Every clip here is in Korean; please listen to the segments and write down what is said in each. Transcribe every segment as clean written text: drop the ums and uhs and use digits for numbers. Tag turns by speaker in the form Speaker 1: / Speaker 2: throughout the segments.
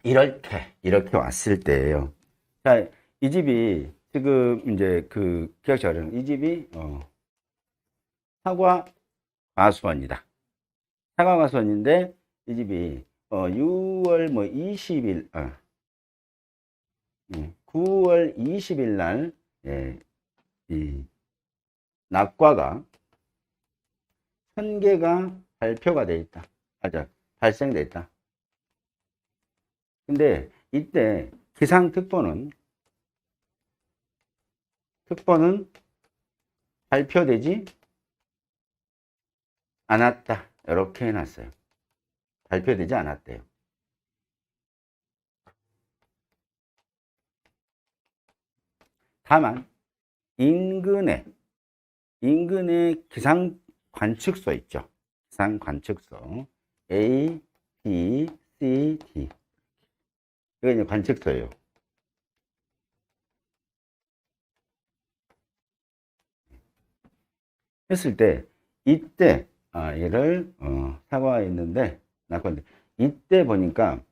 Speaker 1: 이렇게 왔을 때예요. 자, 이 집이 지금 이제 그 기억자료는 이 집이 사과 과수원이다. 사과 과수원인데 이 집이 6월 뭐 20일 9월 20일 날 예, 이 낙과가 1000개가 발표가 돼 있다. 맞아. 발생돼 있다. 근데 이때 기상특보는 발표되지 않았다. 이렇게 해놨어요. 발표되지 않았대요. 다만 인근에 기상 관측소 있죠. 기상 관측소 A, B, C, D. 이거 이제 관측소예요. 했을 때 이때 얘를 사과에 있는데 낙관데 이때 보니까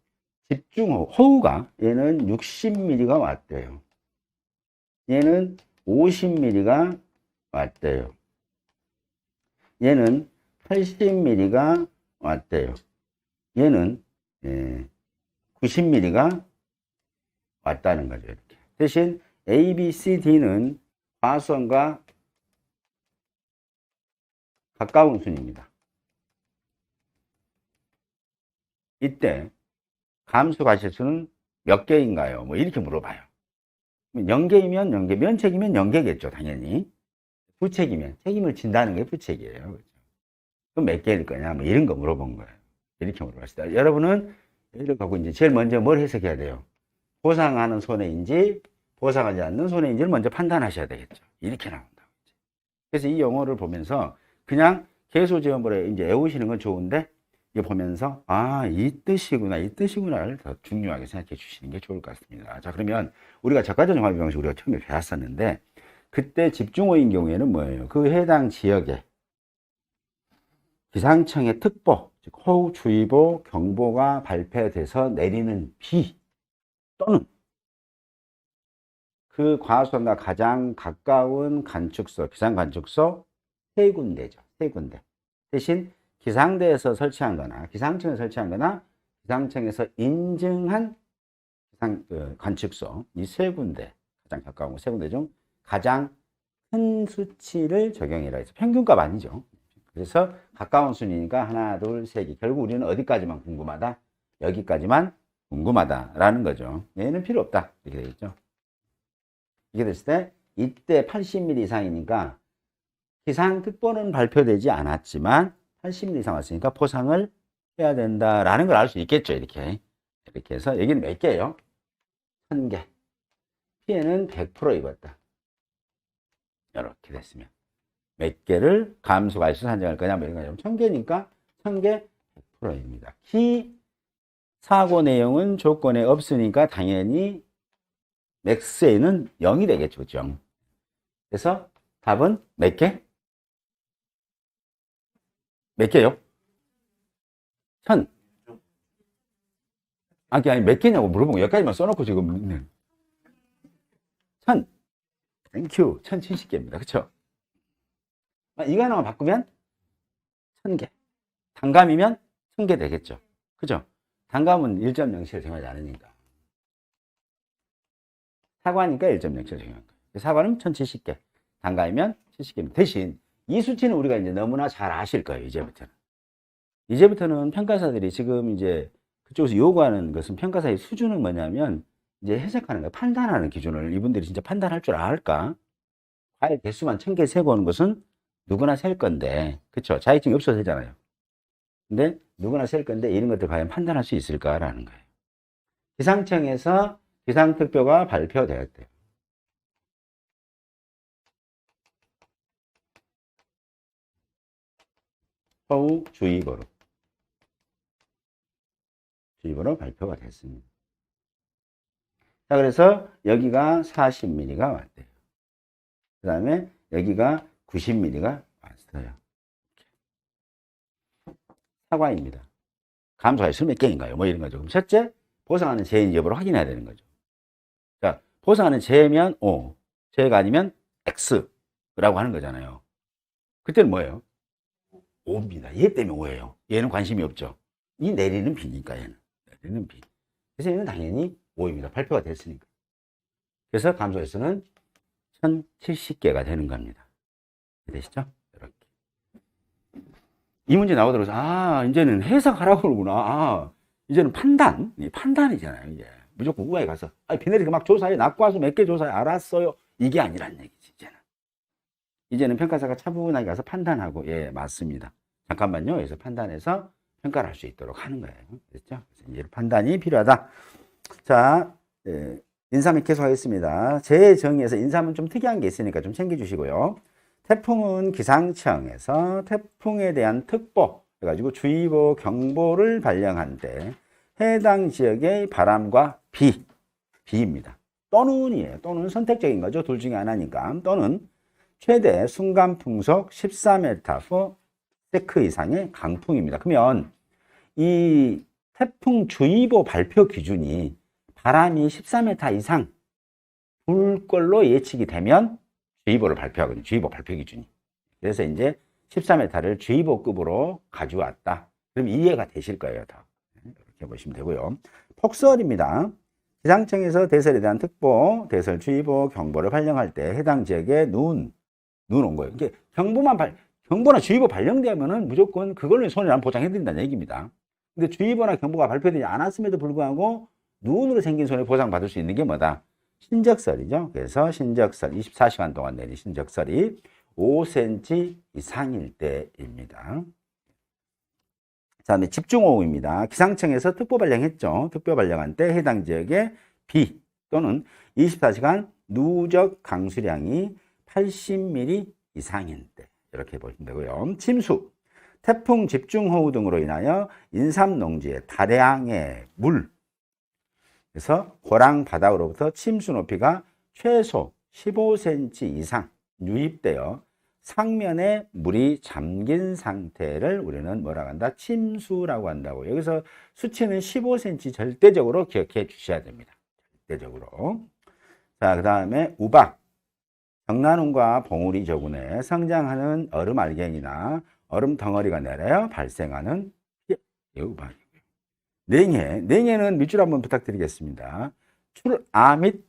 Speaker 1: 집중호우가 얘는 60mm가 왔대요. 얘는 50mm가 왔대요. 얘는 80mm가 왔대요. 얘는 90mm가 왔다는 거죠. 이렇게. 대신 A, B, C, D는 과수원과 가까운 순입니다. 이때 감수 가실수는 몇 개인가요? 뭐 이렇게 물어봐요. 0개이면 0개, 면책이면 0개겠죠, 당연히. 부책이면 책임을 진다는 게 부책이에요. 그렇죠? 그럼 몇 개일 거냐? 뭐 이런 거 물어본 거예요. 이렇게 물어봤습니다. 여러분은 이걸 갖고 이제 제일 먼저 뭘 해석해야 돼요? 보상하는 손해인지 보상하지 않는 손해인지를 먼저 판단하셔야 되겠죠. 이렇게 나온다. 그래서 이 용어를 보면서 그냥 개수지원부에 이제 외우시는 건 좋은데 이거 보면서 이 뜻이구나를 더 중요하게 생각해 주시는 게 좋을 것 같습니다. 자, 그러면 우리가 저가전 종합 방식 우리가 처음에 배웠었는데 그때 집중호우인 경우에는 뭐예요? 그 해당 지역에 기상청의 특보, 즉 호우주의보, 경보가 발표돼서 내리는 비 또는 그 과수원과 가장 가까운 관측소, 기상관측소 세 군데죠. 세 군데. 대신 기상대에서 설치한 거나 기상청에 설치한 거나 기상청에서 인증한 관측소 이 세 군데, 가장 가까운 세 군데 중 가장 큰 수치를 적용해라 해서 평균값 아니죠. 그래서 가까운 순이니까 하나, 둘, 세 개. 결국 우리는 어디까지만 궁금하다? 여기까지만 궁금하다라는 거죠. 얘는 필요 없다. 이렇게 되겠죠. 이게 됐을 때 이때 80mm 이상이니까 기상특보는 발표되지 않았지만 80mm 이상 왔으니까 포상을 해야 된다라는 걸 알 수 있겠죠. 이렇게 해서 여기는 몇 개예요? 1000개. 피해는 100% 입었다. 이렇게 됐으면 몇 개를 감수가해서 산정할 거냐 뭐 이런 거 1000개니까 1000개 100%입니다. 키 사고 내용은 조건에 없으니까 당연히 맥스에는 0이 되겠죠. 0. 그래서 답은 몇 개? 몇 개요? 1000. 아니 몇 개냐고 물어보고 여기까지만 써놓고 지금 1000. 땡큐. 1070개입니다. 그쵸? 이거 하나만 바꾸면 1000개. 단감이면 1000개 되겠죠. 그죠? 단감은 1.07 정하지 않으니까. 사과니까 1.07 정한 거예요. 사과는 1070개. 단감이면 70개입니다. 대신 이 수치는 우리가 이제 너무나 잘 아실 거예요. 이제부터는 평가사들이 지금 이제 그쪽에서 요구하는 것은 평가사의 수준은 뭐냐면 이제 해석하는 거예요. 판단하는 기준을 이분들이 진짜 판단할 줄 알까? 과일 개수만 1000개 세고 오는 것은 누구나 셀 건데, 그쵸? 자격증이 없어도 되잖아요. 근데 누구나 셀 건데 이런 것들 과연 판단할 수 있을까라는 거예요. 기상청에서 기상특보가 발표되었대요. 호우주의보로 발표가 됐습니다. 자, 그래서 여기가 40mm가 왔대요. 그 다음에 여기가 90mm가 왔어요. 사과입니다. 감소할 수 몇 개인가요? 뭐 이런 거죠. 그럼 첫째, 보상하는 죄인지 여부를 확인해야 되는 거죠. 자, 보상하는 죄면 O, 죄가 아니면 X라고 하는 거잖아요. 그때는 뭐예요? O입니다. 얘 때문에 O예요. 얘는 관심이 없죠. 이 내리는 B니까 얘는. 내리는 B. 그래서 얘는 당연히 O입니다. 발표가 됐으니까. 그래서 감소횟수는 1070개가 되는 겁니다. 되시죠? 이렇게. 이 문제 나오더라고요. 아, 이제는 해석하라고 그러구나. 아, 이제는 판단이잖아요. 이제 무조건 국가에 가서 비 내리니까 막 조사해. 낳고 와서 몇 개 조사해. 알았어요. 이게 아니란 얘기지. 이제는 평가사가 차분하게 가서 판단하고, 예, 맞습니다. 잠깐만요. 그래서 판단해서 평가를 할 수 있도록 하는 거예요. 됐죠? 이제 판단이 필요하다. 자, 예, 인삼이 계속하겠습니다. 제 정의에서 인삼은 좀 특이한 게 있으니까 좀 챙겨주시고요. 태풍은 기상청에서 태풍에 대한 특보 해가지고 주의보 경보를 발령한 때 해당 지역의 바람과 비입니다. 또는이에요. 또는 선택적인 거죠. 둘 중에 하나니까. 또는 최대 순간 풍속 14m/s 이상의 강풍입니다. 그러면 이 태풍주의보 발표 기준이 바람이 14m 이상 불 걸로 예측이 되면 주의보를 발표하거든요. 주의보 발표 기준이. 그래서 이제 14m를 주의보급으로 가져왔다. 그럼 이해가 되실 거예요. 다. 이렇게 보시면 되고요. 폭설입니다. 기상청에서 대설에 대한 특보, 대설주의보, 경보를 발령할 때 해당 지역에 눈 온 거예요. 이게 경보나 주의보 발령되면은 무조건 그걸로 손해를 보장해드린다는 얘기입니다. 근데 주의보나 경보가 발표되지 않았음에도 불구하고 눈으로 생긴 손해 보상받을 수 있는 게 뭐다? 신적설이죠. 그래서 신적설, 24시간 동안 내린 신적설이 5cm 이상일 때입니다. 그 다음에 집중호우입니다. 기상청에서 특보 발령했죠. 특보 발령한 때 해당 지역에 비 또는 24시간 누적 강수량이 80mm 이상인 때 이렇게 보시면 되고요. 침수, 태풍 집중호우 등으로 인하여 인삼 농지에 다량의 물, 그래서 호랑 바닥으로부터 침수 높이가 최소 15cm 이상 유입되어 상면에 물이 잠긴 상태를 우리는 뭐라고 한다? 침수라고 한다고. 여기서 수치는 15cm 절대적으로 기억해 주셔야 됩니다. 절대적으로. 자, 그 다음에 우박. 정난운과 봉우리 저군에 성장하는 얼음 알갱이나 얼음 덩어리가 내려 발생하는 우박이고요. 냉해는 밑줄 한번 부탁드리겠습니다. 출아 및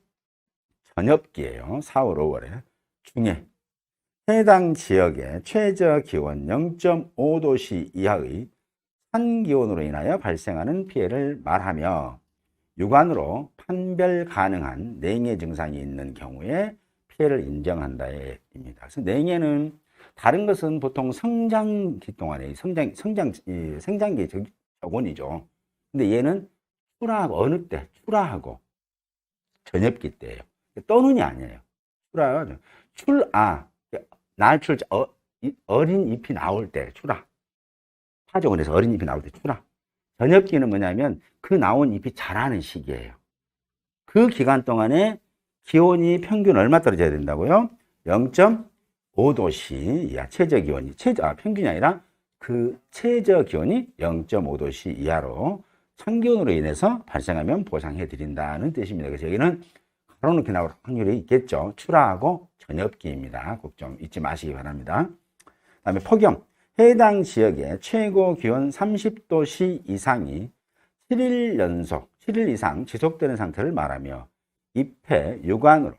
Speaker 1: 전엽기예요. 4월, 5월에 중해. 해당 지역의 최저 기온 0.5도씨 이하의 산기온으로 인하여 발생하는 피해를 말하며 육안으로 판별 가능한 냉해 증상이 있는 경우에 피해를 인정한다입니다. 그래서 냉해는 다른 것은 보통 성장기 동안에 생장기 저온이죠. 근데 얘는 출하하고 어느 때? 출하하고 전엽기 때예요. 떠눈이 아니에요. 출하. 날출 어린 잎이 나올 때 출하. 파종을 해서 어린 잎이 나올 때 출하. 전엽기는 뭐냐면 그 나온 잎이 자라는 시기예요. 그 기간 동안에 기온이 평균 얼마 떨어져야 된다고요? 0.5도씨 이하 최저 기온이 평균이 아니라 그 최저 기온이 0.5도씨 이하로 찬기온으로 인해서 발생하면 보상해 드린다는 뜻입니다. 그래서 여기는 가로놓기 나올 확률이 있겠죠. 출하하고 전엽기입니다. 꼭 좀 잊지 마시기 바랍니다. 그 다음에 폭염. 해당 지역의 최고 기온 30도씨 이상이 7일 이상 지속되는 상태를 말하며 잎에 육안으로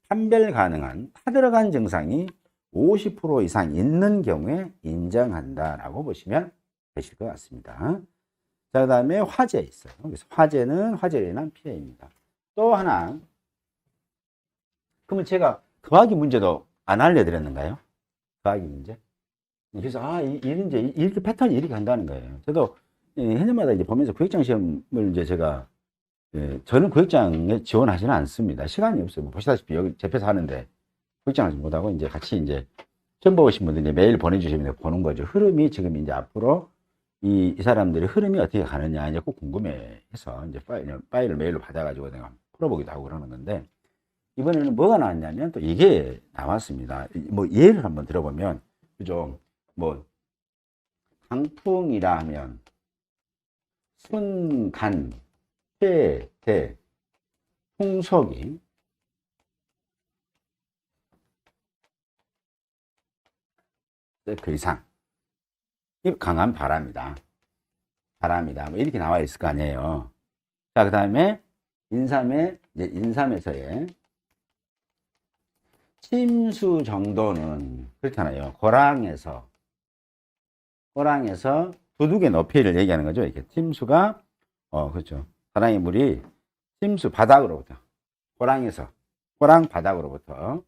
Speaker 1: 판별 가능한 타들어간 증상이 50% 이상 있는 경우에 인정한다라고 보시면 되실 것 같습니다. 자, 그 다음에 화재 있어요. 그래서 화재는 화재로 인한 피해입니다. 또 하나, 그러면 제가 더하기 문제도 안 알려드렸는가요? 더하기 문제? 그래서 이렇게 패턴이 이렇게 간다는 거예요. 저도 해년마다 이제 보면서 구획장 시험을 이제 제가 저는 구획장에 지원하지는 않습니다. 시간이 없어요. 보시다시피 여기 재패서 하는데 구획장을 못하고 이제 같이 이제 처음 보신 분들 이제 메일 보내주시면 보는 거죠. 흐름이 지금 이제 앞으로 이 사람들의 흐름이 어떻게 가느냐 이제 꼭 궁금해해서 이제 파일을 메일로 받아가지고 내가 풀어보기도 하고 그러는 건데 이번에는 뭐가 나왔냐면 또 이게 나왔습니다. 뭐 예를 한번 들어보면 그죠? 뭐 강풍이라 하면 순간 최대 풍속이 그 이상. 이 강한 바람이다. 바람이다. 뭐 이렇게 나와 있을 거 아니에요. 자, 그 다음에 인삼에서의 침수 정도는 그렇잖아요. 고랑에서 두둑의 높이를 얘기하는 거죠. 이렇게 침수가 그렇죠. 고랑의 물이 침수 바닥으로부터 고랑 바닥으로부터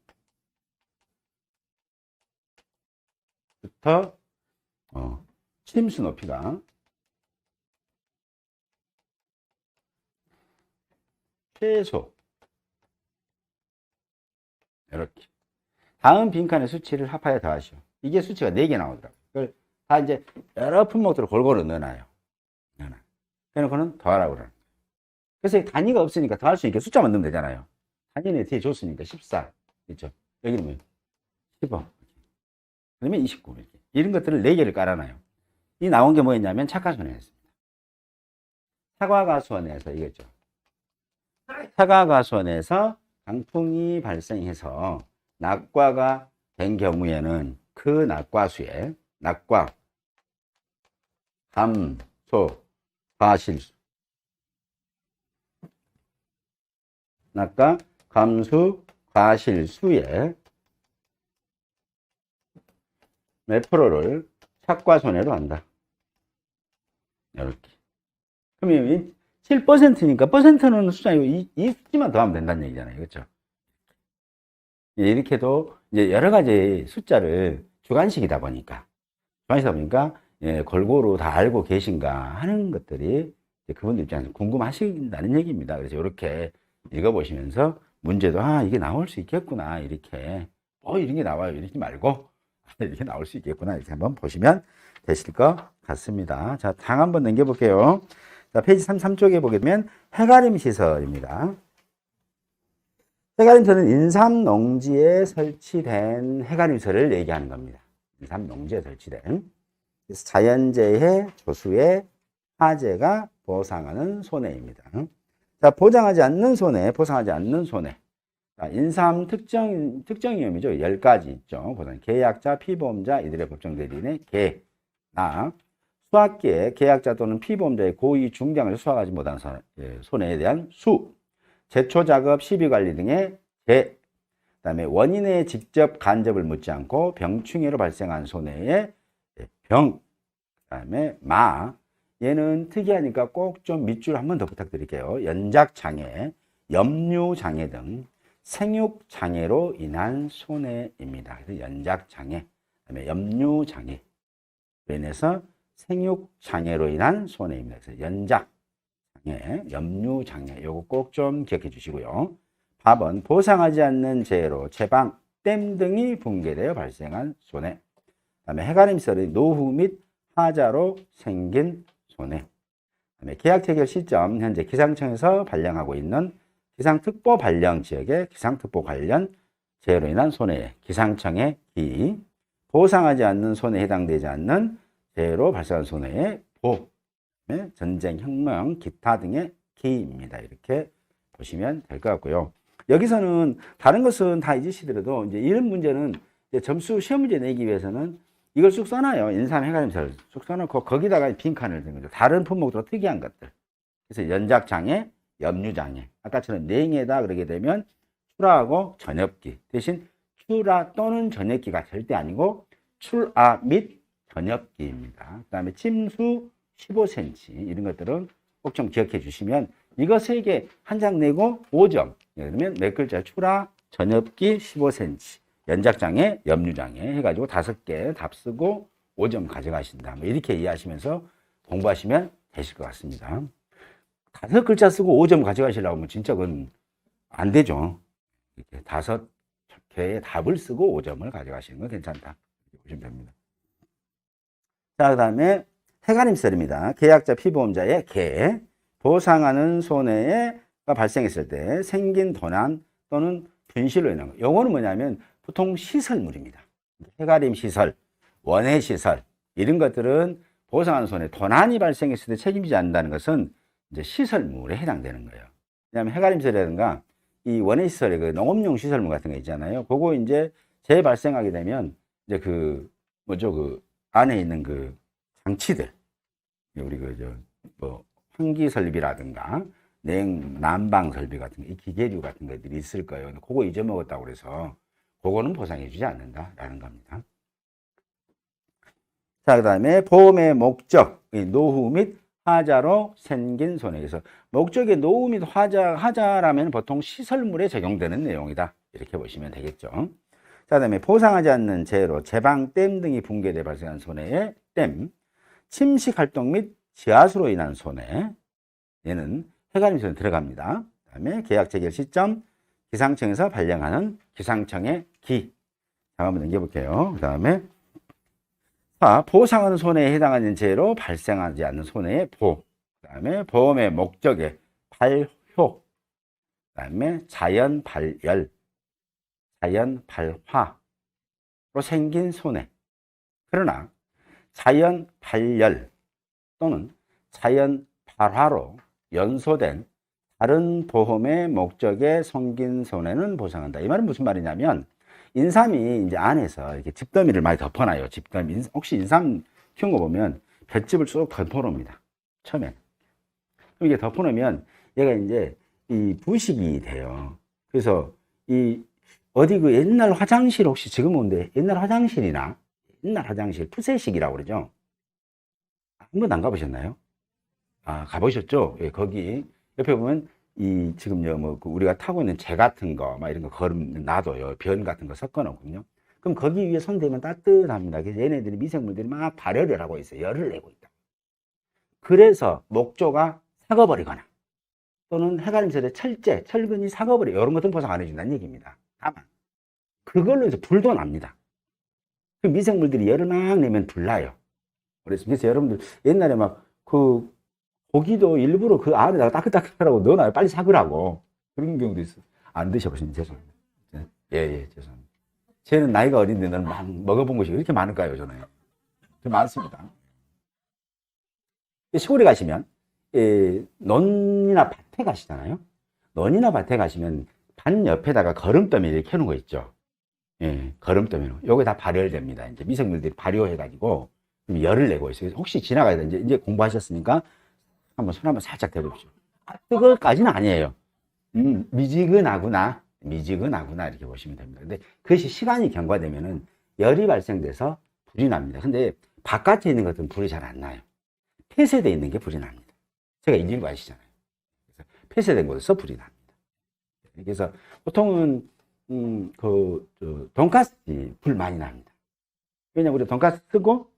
Speaker 1: 침수 높이가 최소 이렇게 다음 빈칸의 수치를 합하여 더하시오. 이게 수치가 4개 나오더라고요. 그걸 다 이제 여러 품목들을 골고루 넣어놔요. 그래놓고는 더하라고 그러는 거예요. 그래서 단위가 없으니까 더할 수 있게 숫자만 넣으면 되잖아요. 단위는 뒤에 줬으니까 14 있죠. 여기는 뭐 15 그러면 29 이렇게. 이런 것들을 4개를 깔아놔요. 이 나온 게 뭐였냐면 착화선에였습니다. 사과가수원에서 이거죠. 사과가수원에서 강풍이 발생해서 낙과가 된 경우에는 그 낙과수의 낙과 감소 과실수 낙과 감수 과실수의 몇 프로를 착과손해로 한다. 이렇게. 그러면 7%니까 퍼센트는 숫자이고 이 수치만 더하면 된다는 얘기잖아요. 그렇죠? 이렇게도 이제 여러 가지 숫자를 주관식이다 보니까 골고루 다 알고 계신가 하는 것들이 그분들 입장에서 궁금하신다는 얘기입니다. 그래서 이렇게 읽어보시면서 문제도 이게 나올 수 있겠구나 이렇게 이런 게 나와요 이러지 말고 이렇게 나올 수 있겠구나 이렇게 한번 보시면 되실 것 같습니다. 자, 장 한번 넘겨볼게요. 자, 페이지 33쪽에 보게 되면 해가림 시설입니다. 해가림시설은 인삼 농지에 설치된 해가림시설을 얘기하는 겁니다. 인삼 농지에 설치된 자연재해 조수의 화재가 보상하는 손해입니다. 자, 보상하지 않는 손해. 자, 인삼 특정 위험이죠. 10가지 있죠. 보상. 계약자, 피보험자, 이들의 법정 대리인의 수확기에 계약자 또는 피보험자의 고의 중대항을 수확하지 못한 손해에 대한 제초작업, 시비관리 등의 그 다음에 원인에 직접 간접을 묻지 않고 병충해로 발생한 손해의 그 다음에 얘는 특이하니까 꼭 좀 밑줄 한 번 더 부탁드릴게요. 연작장애, 염류장애 등 생육장애로 인한 손해입니다. 그래서 연작장애, 그다음에 염류장애 인해서 생육장애로 인한 손해입니다. 그래서 연작장애, 염류장애 요거 꼭 좀 기억해 주시고요. 밥은 보상하지 않는 재해로 채방, 댐 등이 붕괴되어 발생한 손해. 그다음에 해가림시설의 노후 및 하자로 생긴 손해. 그다음에 계약 체결 시점 현재 기상청에서 발령하고 있는 기상특보 발령 지역의 기상특보 관련 재해로 인한 손해, 기상청의 기, 보상하지 않는 손해에 해당되지 않는 재해로 발생한 손해의 보, 전쟁, 혁명, 기타 등의 기입니다. 이렇게 보시면 될 것 같고요. 여기서는 다른 것은 다 잊으시더라도 이제 이런 문제는 이제 점수 시험 문제 내기 위해서는 이걸 쑥 써놔요. 인삼 해가림시설 쑥 써놓고 거기다가 빈칸을 든 거죠. 다른 품목으로 특이한 것들. 그래서 연작장애, 염류장애. 아까처럼 냉에다 그러게 되면 출하하고 전엽기. 대신 출하 또는 전엽기가 절대 아니고 출하 및 전엽기입니다. 그 다음에 침수 15cm 이런 것들은 꼭 좀 기억해 주시면 이거 3개 한 장 내고 5점. 예를 들면 몇 글자 출하, 전엽기 15cm. 연작장애, 염류장애 해가지고 5개 답 쓰고 5점 가져가신다. 뭐 이렇게 이해하시면서 공부하시면 되실 것 같습니다. 5글자 쓰고 5점 가져가시려고 하면 진짜 그건 안 되죠. 이렇게 5개의 답을 쓰고 5점을 가져가시는 건 괜찮다. 이렇게 보시면 됩니다. 자, 그 다음에 해가림시설입니다. 계약자 피보험자의 개, 보상하는 손해가 발생했을 때 생긴 도난 또는 분실로 인한 거. 요거는 뭐냐면 보통 시설물입니다. 해가림 시설, 원해 시설 이런 것들은 보상하는 손해, 도난이 발생했을 때 책임지지 않는다는 것은 이제 시설물에 해당되는 거예요. 왜냐하면 해가림설이라든가 이 원해시설의 그 농업용 시설물 같은 거 있잖아요. 그거 이제 재발생하게 되면 이제 그 뭐죠, 그 안에 있는 그 장치들, 우리 뭐 환기 설비라든가 난방 설비 같은 거, 이 기계류 같은 것들이 있을 거예요. 근데 그거 잊어먹었다고 그래서 그거는 보상해주지 않는다라는 겁니다. 자, 그 다음에 보험의 목적, 노후 및 하자로 생긴 손해에서 목적의 노후 및 하자라면 보통 시설물에 적용되는 내용이다. 이렇게 보시면 되겠죠. 자, 그 다음에 보상하지 않는 재해로 제방, 댐 등이 붕괴돼 발생한 손해의 댐, 침식 활동 및 지하수로 인한 손해, 얘는 해가림설에 들어갑니다. 그 다음에 계약 체결 시점, 기상청에서 발령하는 기상청의 기. 자, 한번 넘겨볼게요. 그 다음에 보상하는 손해에 해당하는 재해로 발생하지 않는 손해의 보, 그 다음에 보험의 목적의 발효, 그 다음에 자연 발열, 자연 발화로 생긴 손해. 그러나 자연 발열 또는 자연 발화로 연소된 다른 보험의 목적에 생긴 손해는 보상한다. 이 말은 무슨 말이냐면 인삼이 이제 안에서 이렇게 집더미를 많이 덮어놔요. 집더미. 혹시 인삼 키운 거 보면 볏짚을 쭉 덮어놓습니다. 처음에. 그럼 이게 덮어놓으면 얘가 이제 이 부식이 돼요. 그래서 이 어디 그 옛날 화장실 혹시 지금 온데 옛날 화장실이나 옛날 화장실 푸세식이라고 그러죠. 한 번도 안 가보셨나요? 아, 가보셨죠? 예, 거기 옆에 보면 이 지금요 뭐 우리가 타고 있는 재 같은 거 막 이런 거 걸음 놔둬요. 변 같은 거 섞어 놓거든요. 그럼 거기 위에 손 대면 따뜻합니다. 그래서 얘네들이 미생물들이 막 발열을 하고 있어요. 열을 내고 있다. 그래서 목조가 삭아버리거나 또는 해가림설의 철제, 철근이 삭아버려 이런 것들은 보상 안 해준다는 얘기입니다. 다만 그걸로 해서 불도 납니다. 그 미생물들이 열을 막 내면 불나요. 그래서 여러분들 옛날에 막 그 고기도 일부러 그 안에다가 따끈따끈하라고 넣어놔요. 빨리 삭으라고. 그런 경우도 있어요. 안 드셔보시면 죄송합니다. 예, 죄송합니다. 쟤는 나이가 어린데 너는 막 먹어본 것이 그렇게 많을까요, 저는? 좀 많습니다. 시골에 가시면, 논이나 밭에 가시잖아요. 논이나 밭에 가시면 밭 옆에다가 거름더미 이렇게 해놓은 거 있죠. 예, 거름더미로. 요게 다 발열됩니다. 이제 미생물들이 발효해가지고 열을 내고 있어요. 혹시 지나가야 돼. 이제 공부하셨으니까 한번 손 한번 살짝 대보십시오. 뜨거까지는 아니에요. 미지근하구나 이렇게 보시면 됩니다. 근데 그것이 시간이 경과되면은 열이 발생돼서 불이 납니다. 근데 바깥에 있는 것들은 불이 잘 안 나요. 폐쇄되어 있는 게 불이 납니다. 제가 인지는 거 아시잖아요. 그래서 폐쇄된 곳에서 불이 납니다. 그래서 보통은 돈가스 불 많이 납니다. 왜냐면 우리 돈가스 쓰고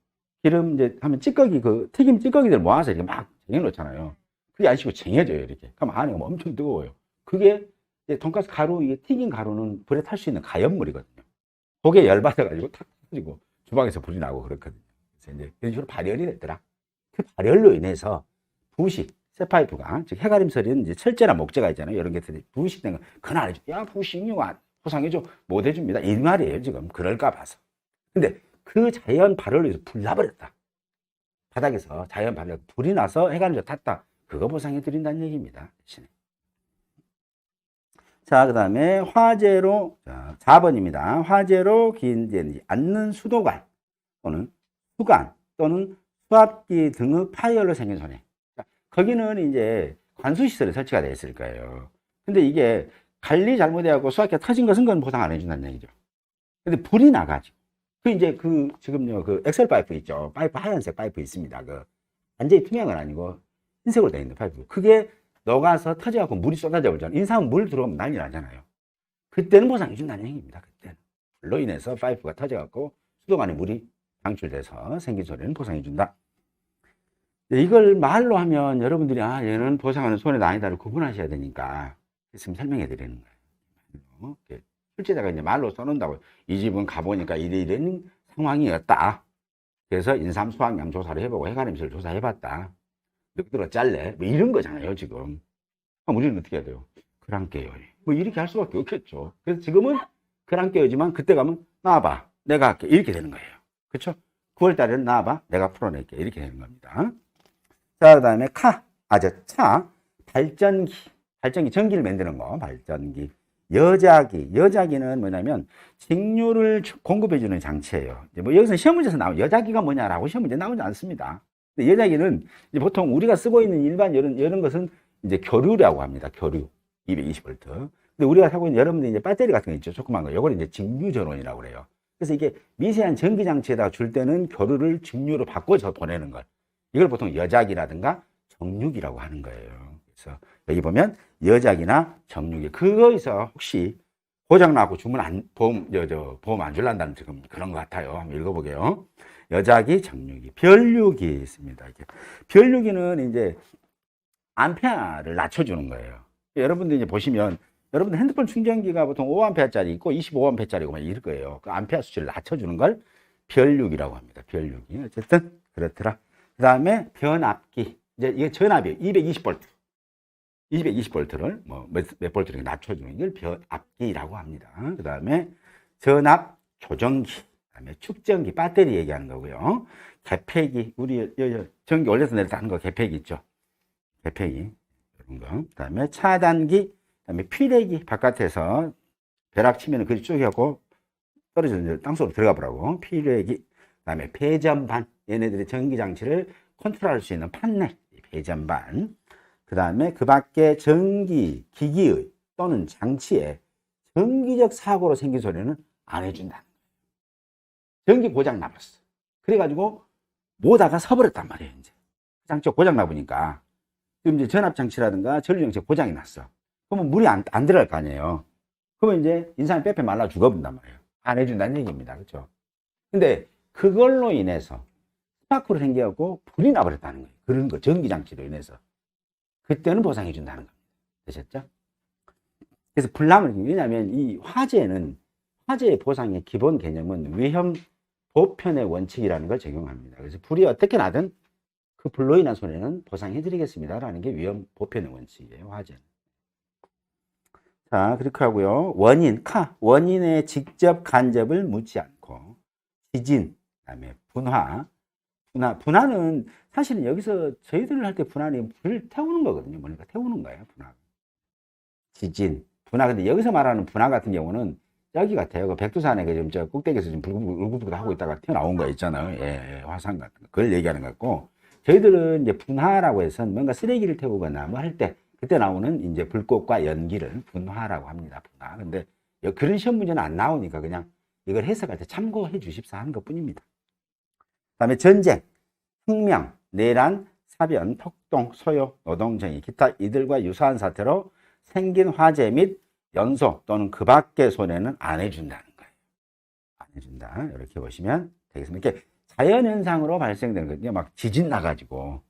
Speaker 1: 기름 이제 하면 찌꺼기 튀김 찌꺼기들 모아서 이렇게 막 쟁여놓잖아요. 그게 안 식고 쟁여져요 이렇게. 그럼 안에가 엄청 뜨거워요. 그게 이제 돈가스 가루, 이게 튀긴 가루는 불에 탈 수 있는 가연물이거든요. 그게 열받아가지고 탁 터지고 주방에서 불이 나고 그렇거든요. 그래서 이제 그런 식으로 발열이 됐더라. 그 발열로 인해서 부식, 쇠파이프가, 즉 해가림설은 이제 철제나 목재가 있잖아요. 이런 게 부식된 거, 그건 안 해줘. 야, 부식이가 보상해줘. 못 해줍니다. 이 말이에요, 지금. 그럴까 봐서. 근데 그 자연 발열로 해서 불 나버렸다. 바닥에서 자연 발열, 불이 나서 해가림설 탔다. 그거 보상해 드린다는 얘기입니다. 자, 그 다음에 화재로, 4번입니다. 화재로 기인되지 않는 수도관 또는 수관 또는 수압기 등의 파열로 생긴 손해. 거기는 이제 관수시설에 설치가 되어 있을 거예요. 근데 이게 관리 잘못해갖고 수압기가 터진 것은 건 보상 안 해준다는 얘기죠. 근데 불이 나가지고. 지금요, 엑셀 파이프 있죠. 파이프, 하얀색 파이프 있습니다. 완전히 투명은 아니고 흰색으로 되어 있는 파이프. 그게 녹아서 터져갖고 물이 쏟아져 버리잖아요. 인삼은 물 들어오면 난리 나잖아요. 그때는 보상해준다는 얘기입니다. 그때는. 불로 인해서 파이프가 터져갖고 수도관에 물이 방출돼서 생긴 손해는 보상해준다. 이걸 말로 하면 여러분들이, 얘는 보상하는 손해가 아니다를 구분하셔야 되니까, 지금 설명해 드리는 거예요. 실제자가 이제 말로 써놓는다고, 이 집은 가보니까 이런 상황이었다. 그래서 인삼 수확량 조사를 해보고 해가림설 조사해봤다. 늑들어 잘래? 뭐 이런 거잖아요, 지금. 우리는 어떻게 해야 돼요? 그랑 깨요. 뭐 이렇게 할 수밖에 없겠죠. 그래서 지금은 그랑 깨요지만 그때 가면 나와봐. 내가 할게. 이렇게 되는 거예요. 그렇죠? 9월 달에는 나와봐. 내가 풀어낼게. 이렇게 되는 겁니다. 자, 그 다음에 차. 발전기, 전기를 만드는 거, 발전기. 여자기는 뭐냐면 직류를 공급해주는 장치예요. 뭐 여기서 시험 문제에서 나오면 여자기가 뭐냐라고 시험 문제 나오지 않습니다. 근데 여자기는 이제 보통 우리가 쓰고 있는 일반 이런 것은 이제 교류라고 합니다. 교류 220V. 근데 우리가 사고 있는 여러분들 이제 배터리 같은 거 있죠. 조그만 거. 요걸 이제 직류 전원이라고 그래요. 그래서 이게 미세한 전기 장치에다 줄 때는 교류를 직류로 바꿔서 보내는 걸. 이걸 보통 여자기라든가 정류기라고 하는 거예요. 그래서 여기 보면 여자기나 정류기, 그거에서 혹시 고장나고 주문 보험 안 줄란다는 지금 그런 것 같아요. 한번 읽어보게요. 여자기, 정류기, 변류기 있습니다. 변류기는 이제 암페어를 낮춰주는 거예요. 여러분들 이제 보시면 여러분들 핸드폰 충전기가 보통 5A짜리 있고 25A짜리고 막 이럴 거예요. 그 암페어 수치를 낮춰주는 걸 변류기라고 합니다. 변류기. 어쨌든 그렇더라. 그 다음에 변압기. 이제 이게 전압이에요. 220V. 220V를 몇 볼트를 낮춰주는 이걸 변압기라고 합니다. 그 다음에 전압 조정기, 그 다음에 축전기, 배터리 얘기하는 거고요. 개폐기, 우리 전기 올려서 내려서 하는 거 개폐기 있죠. 개폐기 이런 거. 그 다음에 차단기, 그 다음에 피레기, 바깥에서 벼락 치면 그리 쪼개고 떨어져서 땅속으로 들어가 보라고. 피레기, 그 다음에 배전반, 얘네들의 전기 장치를 컨트롤할 수 있는 판넬, 배전반. 그 다음에 그 밖에 전기, 기기의 또는 장치에 전기적 사고로 생긴 소리는 안 해준다는 거예요. 전기 고장 나버렸어. 그래가지고 모다가 서버렸단 말이에요. 이제 장치가 고장 나보니까 지금 이제 전압장치라든가 전류장치 고장이 났어. 그러면 물이 안 들어갈 거 아니에요. 그러면 이제 인산이 빼빼 말라 죽어본단 말이에요. 안 해준다는 얘기입니다. 그렇죠? 근데 그걸로 인해서 스파크로 생겨갖고 불이 나버렸다는 거예요. 그런 거, 전기장치로 인해서. 그때는 보상해 준다는 겁니다. 되셨죠? 그래서 불나면, 왜냐하면 이 화재의 보상의 기본 개념은 위험 보편의 원칙이라는 걸 적용합니다. 그래서 불이 어떻게 나든 그 불로 인한 손해는 보상해 드리겠습니다라는 게 위험 보편의 원칙이에요. 화재는. 자, 그렇게 하고요. 원인의 직접 간접을 묻지 않고, 지진, 그다음에 분화는 사실은 여기서 저희들 할 때 분화는 불을 태우는 거거든요. 그러니까 태우는 거예요. 분화. 지진, 분화. 근데 여기서 말하는 분화 같은 경우는 여기 같아요. 그 백두산에 지금 저 꼭대기에서 지금 불구불구 하고 있다가 튀어나온 거 있잖아요. 예, 화산 같은 거. 그걸 얘기하는 것 같고, 저희들은 이제 분화라고 해서 뭔가 쓰레기를 태우거나 뭐 할 때 그때 나오는 이제 불꽃과 연기를 분화라고 합니다. 분화. 근데 그런 시험 문제는 안 나오니까 그냥 이걸 해석할 때 참고해 주십사 하는 것 뿐입니다. 그 다음에 전쟁, 혁명, 내란, 사변, 폭동, 소요, 노동정의, 기타 이들과 유사한 사태로 생긴 화재 및 연소 또는 그 밖의 손해는 안 해준다는 거예요. 안 해준다. 이렇게 보시면 되겠습니다. 이렇게 자연현상으로 발생되는 거든요. 막 지진 나가지고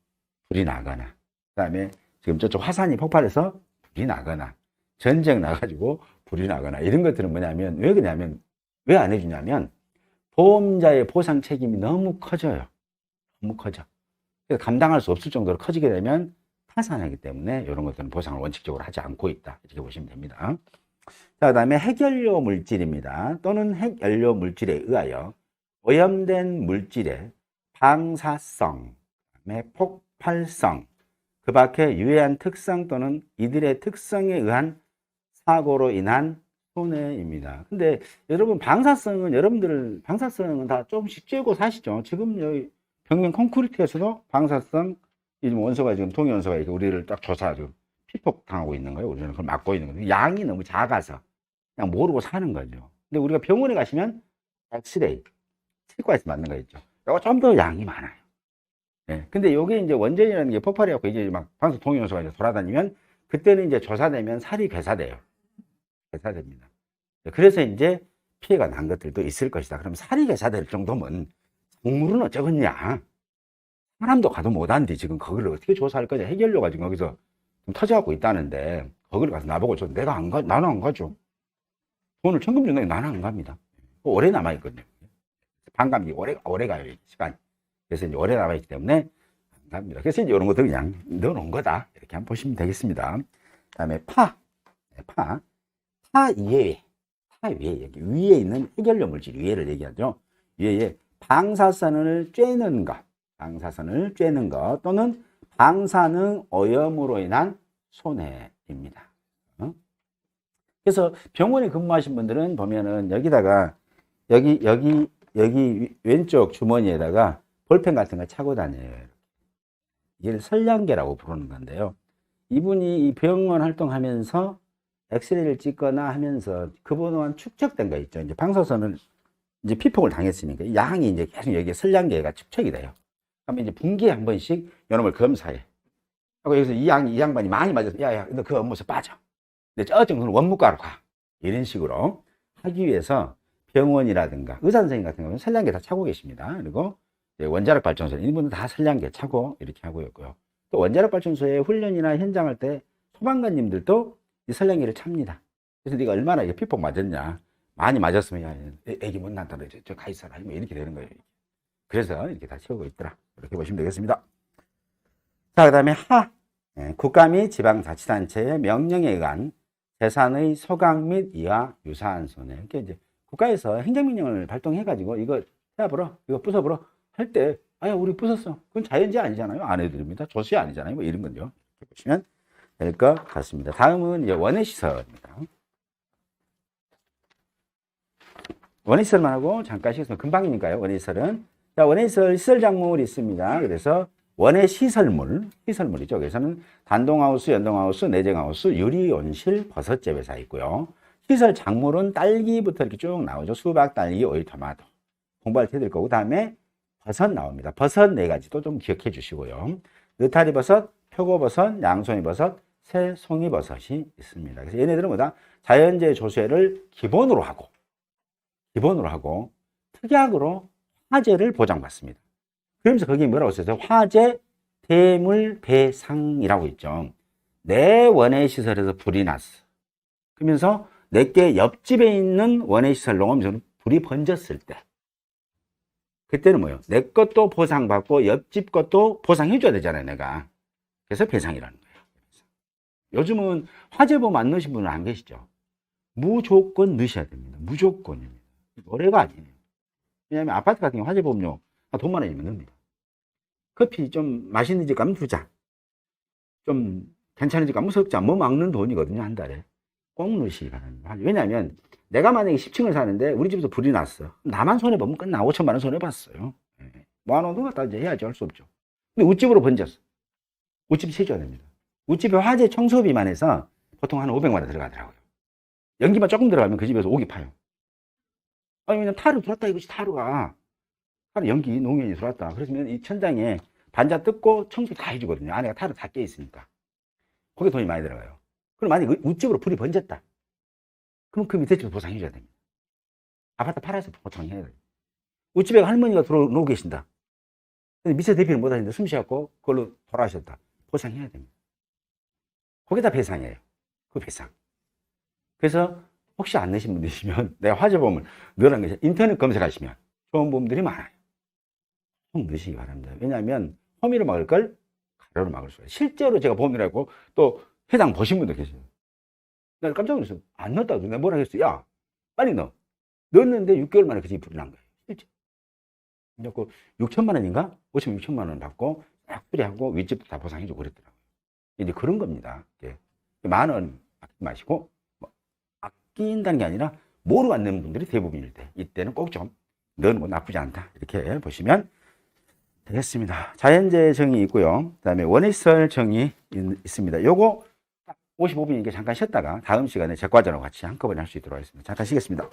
Speaker 1: 불이 나거나, 그 다음에 지금 저쪽 화산이 폭발해서 불이 나거나, 전쟁 나가지고 불이 나거나, 이런 것들은 뭐냐면, 왜 안 해주냐면, 보험자의 보상 책임이 너무 커져요. 너무 커져. 그래서 감당할 수 없을 정도로 커지게 되면 파산하기 때문에 이런 것들은 보상을 원칙적으로 하지 않고 있다. 이렇게 보시면 됩니다. 자, 그 다음에 핵연료 물질입니다. 또는 핵연료 물질에 의하여 오염된 물질의 방사성, 그다음에 폭발성, 그 밖에 유해한 특성 또는 이들의 특성에 의한 사고로 인한 손해입니다. 근데 여러분 방사성은 다 조금씩 쬐고 사시죠. 지금 여기 평균 콘크리트에서도 방사성 원소가 지금 동위원소가 이렇게 우리를 딱 지금 피폭 당하고 있는 거예요. 우리는 그걸 막고 있는 거예요. 양이 너무 작아서 그냥 모르고 사는 거죠. 근데 우리가 병원에 가시면 엑스레이 치과에서 맞는 거 있죠. 이거 좀 더 양이 많아요. 네. 근데 이게 이제 원전이라는 게 폭발해갖고 이제 막 방사 동위원소가 이제 돌아다니면 그때는 이제 조사되면 살이 괴사돼요. 괴사됩니다. 그래서 이제 피해가 난 것들도 있을 것이다. 그럼 살이 괴사될 정도면 동물은 어쩌겠냐? 사람도 가도 못하는데 지금 거기를 어떻게 조사할 거냐? 해결료가 지금 거기서 좀 터져갖고 있다는데 거기를 가서 나보고 나는 안 가죠. 돈을 천금 준다니 나는 안 갑니다. 오래 남아있거든요. 반감기 오래 가요, 시간이. 그래서 이제 오래 남아있기 때문에 안 갑니다. 그래서 이제 이런 것들 그냥 넣어놓은 거다. 이렇게 한번 보시면 되겠습니다. 그 다음에 파 이외에, 여기 위에 있는 해결료 물질 위에를 얘기하죠. 위에 방사선을 쬐는 것 또는 방사능 오염으로 인한 손해입니다. 어? 그래서 병원에 근무하신 분들은 보면은 여기다가 여기 왼쪽 주머니에다가 볼펜 같은 거 차고 다녀요. 이걸 선량계라고 부르는 건데요. 이분이 이 병원 활동하면서 엑스레이를 찍거나 하면서 그동안 축적된 거 있죠. 이제 방사선을 이제 피폭을 당했으니까 이 양이 이제 계속 여기에 선량계가 축적이 돼요. 그러면 이제 분기에 한 번씩 이놈을 검사해. 하고 여기서 이 양반이 많이 맞아서 야야 너 그 업무에서 빠져. 근데 저 정도는 원무과로 가. 이런 식으로 하기 위해서 병원이라든가 의사 선생님 같은 경우는 선량계 다 차고 계십니다. 그리고 원자력 발전소 이분은 다 선량계 차고 이렇게 하고 있고요. 또 원자력 발전소에 훈련이나 현장할 때 소방관님들도 이 선량계를 찹니다. 그래서 네가 얼마나 피폭 맞았냐. 많이 맞았으면 야 애기 못 난다. 저 가 있어라. 뭐 이렇게 되는 거예요. 그래서 이렇게 다 채우고 있더라. 이렇게 보시면 되겠습니다. 자, 그 다음에 국가 및 지방자치단체의 명령에 의한 재산의 소각 및 이와 유사한 손해. 그러니까 이제 국가에서 행정명령을 발동해가지고 이거 해버려, 이거 부숴버려 할 때, 아야, 우리 부쉈어. 그건 자연재해 아니잖아요. 안 해드립니다. 조세 아니잖아요. 뭐 이런 건요. 이렇게 보시면 될 것 같습니다. 다음은 이제 원해시설입니다. 원해시설만 하고 잠깐 시겠습니다. 금방이니까요. 원해시설은. 자, 원해시설 시설작물이 있습니다. 그래서 시설물이죠. 그래서는 단동하우스, 연동하우스, 내정하우스, 유리온실, 버섯재배사 있고요. 시설 작물은 딸기부터 이렇게 쭉 나오죠. 수박, 딸기, 오이, 토마토. 공부할 때 해드릴 거고, 다음에 버섯 나옵니다. 버섯 4가지도 좀 기억해 주시고요. 느타리 버섯, 표고버섯, 양송이 버섯, 새송이 버섯이 있습니다. 그래서 얘네들은 뭐다? 자연재해 조세를 기본으로 하고 특약으로 화재를 보장받습니다. 그러면서 거기 뭐라고 써요? 화재 대물 배상이라고 있죠. 내 원해시설에서 불이 났어. 그러면서 내게 옆집에 있는 원해시설 농업시설은 불이 번졌을 때 그때는 뭐예요? 내 것도 보상받고 옆집 것도 보상해줘야 되잖아요, 내가. 그래서 배상이라는 거예요. 요즘은 화재보험 안 넣으신 분은 안 계시죠? 무조건 넣으셔야 됩니다. 무조건입니다. 노래가 아니에요. 왜냐하면 아파트 같은 경우 화재보험료 돈 많이 내면 넣습니다. 커피 좀 맛있는 집 가면 2잔. 좀 괜찮은 집 가면 석잔. 뭐 막는 돈이거든요, 한 달에. 꼭 넣으시기 바랍니다. 왜냐하면 내가 만약에 10층을 사는데 우리 집에서 불이 났어. 나만 손해보면 끝나. 5천만 원 손해봤어요. 모아놓은 돈 갖다 이제 해야지 할 수 없죠. 근데 우집으로 번졌어. 우집 세줘야 됩니다. 우집에 화재 청소비만 해서 보통 한 500만 원 들어가더라고요. 연기만 조금 들어가면 그 집에서 오기 파요. 아니, 왜냐면 타로 들어왔다 이거지, 타로가. 타로 연기, 농연이 들어왔다. 그러면 이 천장에 반자 뜯고 청소 다 해주거든요. 안에가 타로 다 깨있으니까. 거기에 돈이 많이 들어가요. 그럼 만약에 우집으로 불이 번졌다. 그럼 그 밑에 집을 보상해줘야 됩니다. 아파트 팔아서 보상해야 돼요. 우집에 할머니가 들어오고 계신다. 근데 미세 대피를 못 하시는데 숨 쉬었고 그걸로 돌아가셨다. 보상해야 됩니다. 거기다 배상이에요. 그 배상. 그래서 혹시 안 내신 분들이시면 내가 화재보험을 넣으라는 것이 인터넷 검색하시면 좋은 보험들이 많아요. 꼭 넣으시기 바랍니다. 왜냐하면 호미로 막을 걸 가로로 막을 수가 있어요. 실제로 제가 보험이라고 또 해당 보신 분도 계세요. 나 깜짝 놀랐어. 안 넣었다고. 내가 뭐라 했어? 야, 빨리 넣어. 넣었는데 6개월 만에 그 집이 불이 난 거예요. 실제. 그래서 6천만 원인가? 5천 6천만 원 받고 딱 수리하고 윗집도 다 보상해주고 그랬더라고요. 이제 그런 겁니다. 만 원 아끼지 마시고 뭐 아낀다는 게 아니라 모르고 안 넣는 분들이 대부분일 때 이때는 꼭 좀 넣는 건 나쁘지 않다. 이렇게 보시면 되겠습니다. 자연재해 정의 있고요. 그 다음에 원해시설 정의 있습니다. 요거 55분이니까 잠깐 쉬었다가 다음 시간에 제과전하고 같이 한꺼번에 할 수 있도록 하겠습니다. 잠깐 쉬겠습니다.